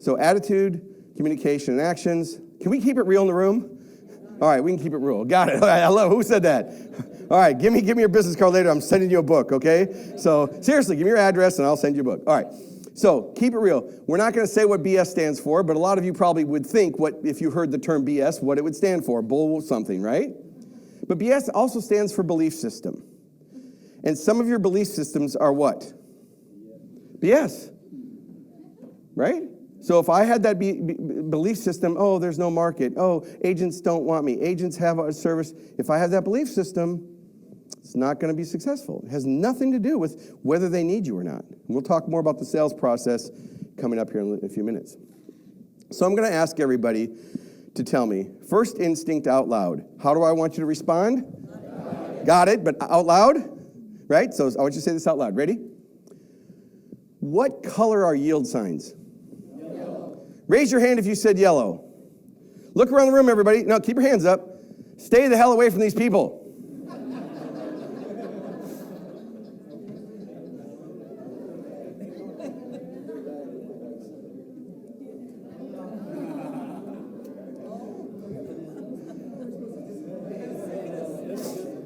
So attitude, communication, and actions. Can we keep it real in the room? All right, we can keep it real. Got it. I love it. Who said that? All right, give me your business card later. I'm sending you a book, okay? So seriously, give me your address and I'll send you a book. All right, so keep it real. We're not going to say what BS stands for, but a lot of you probably would think if you heard the term BS, what it would stand for. Bull something, right? But BS also stands for belief system. And some of your belief systems are what? BS. Right? So if I had that belief system, oh, there's no market. Oh, agents don't want me. Agents have a service. If I have that belief system, it's not going to be successful. It has nothing to do with whether they need you or not. And we'll talk more about the sales process coming up here in a few minutes. So I'm going to ask everybody to tell me, first instinct out loud. How do I want you to respond? Got it, but out loud? Right? So I want you to say this out loud. Ready? What color are yield signs? Raise your hand if you said yellow. Look around the room, everybody. No, keep your hands up. Stay the hell away from these people.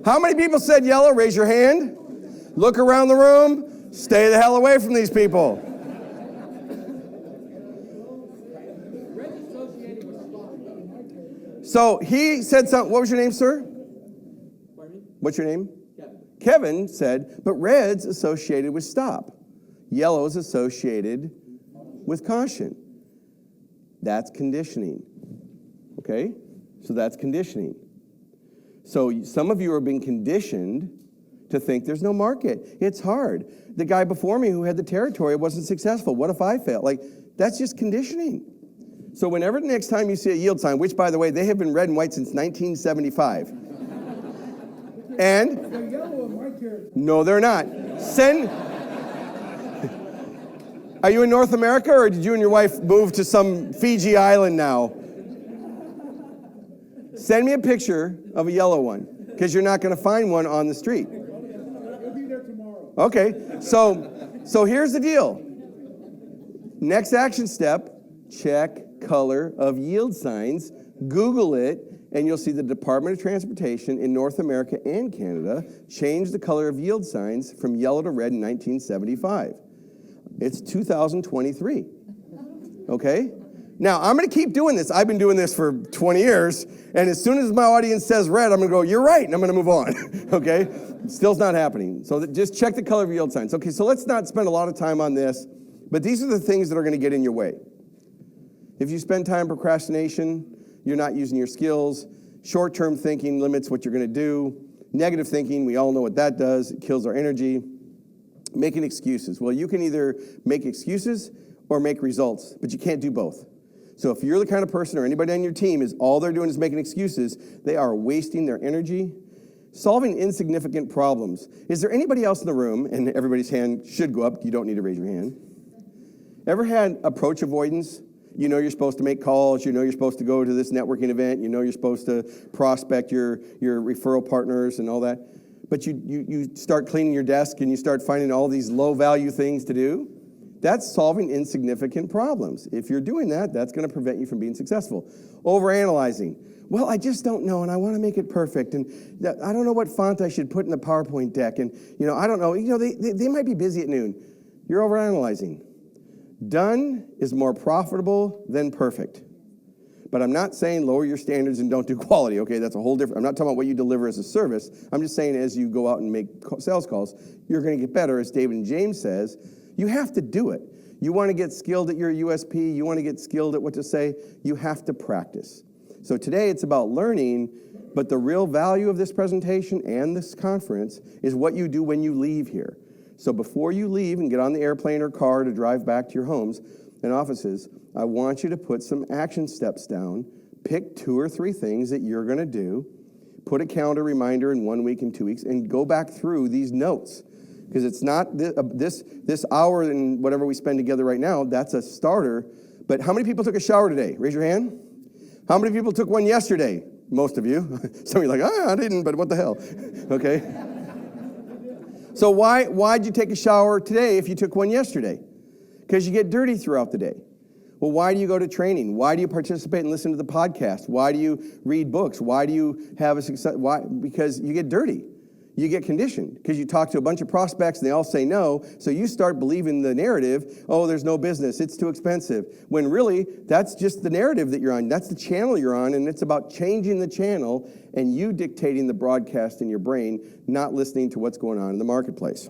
How many people said yellow? Raise your hand. Look around the room. Stay the hell away from these people. So he said something. What was your name, sir? Pardon me? What's your name? Kevin said, but red's associated with stop. Yellow's associated with caution. That's conditioning. Okay? So that's conditioning. So some of you are being conditioned to think there's no market. It's hard. The guy before me who had the territory wasn't successful. What if I fail? Like, that's just conditioning. So whenever the next time you see a yield sign, which, by the way, they have been red and white since 1975. And they're yellow in my territory. No, they're not. Are you in North America, or did you and your wife move to some Fiji island now? Send me a picture of a yellow one, because you're not going to find one on the street. We'll be there tomorrow. Okay, so here's the deal. Next action step, check color of yield signs. Google it, and you'll see the Department of Transportation in North America and Canada changed the color of yield signs from yellow to red in 1975. It's 2023. Okay? Now, I'm going to keep doing this. I've been doing this for 20 years, and as soon as my audience says red, I'm going to go, you're right, and I'm going to move on. Okay? Still's not happening. So just check the color of yield signs. Okay, so let's not spend a lot of time on this, but these are the things that are going to get in your way. If you spend time procrastination, you're not using your skills. Short-term thinking limits what you're going to do. Negative thinking, we all know what that does. It kills our energy. Making excuses. Well, you can either make excuses or make results, but you can't do both. So if you're the kind of person, or anybody on your team is all they're doing is making excuses, they are wasting their energy. Solving insignificant problems. Is there anybody else in the room, and everybody's hand should go up, you don't need to raise your hand, ever had approach avoidance? You know you're supposed to make calls, you know you're supposed to go to this networking event, you know you're supposed to prospect your referral partners and all that, but you start cleaning your desk and you start finding all these low-value things to do? That's solving insignificant problems. If you're doing that, that's going to prevent you from being successful. Overanalyzing. Well, I just don't know, and I want to make it perfect, and I don't know what font I should put in the PowerPoint deck, and I don't know. They might be busy at noon. You're overanalyzing. Done is more profitable than perfect. But I'm not saying lower your standards and don't do quality, okay? That's a whole different, I'm not talking about what you deliver as a service. I'm just saying as you go out and make sales calls, you're going to get better. As David and James says, you have to do it. You want to get skilled at your USP, you want to get skilled at what to say, you have to practice. So today it's about learning, but the real value of this presentation and this conference is what you do when you leave here. So before you leave and get on the airplane or car to drive back to your homes and offices, I want you to put some action steps down, pick 2 or 3 things that you're going to do, put a calendar reminder in 1 week and 2 weeks, and go back through these notes. Because it's not this hour and whatever we spend together right now, that's a starter. But how many people took a shower today? Raise your hand. How many people took one yesterday? Most of you. Some of you are like, I didn't, but what the hell? Okay. So why'd you take a shower today if you took one yesterday? Because you get dirty throughout the day. Well, why do you go to training? Why do you participate and listen to the podcast? Why do you read books? Why do you have a success? Why? Because you get dirty. You get conditioned because you talk to a bunch of prospects and they all say no. So you start believing the narrative, oh, there's no business, it's too expensive. When really, that's just the narrative that you're on. That's the channel you're on, and it's about changing the channel and you dictating the broadcast in your brain, not listening to what's going on in the marketplace.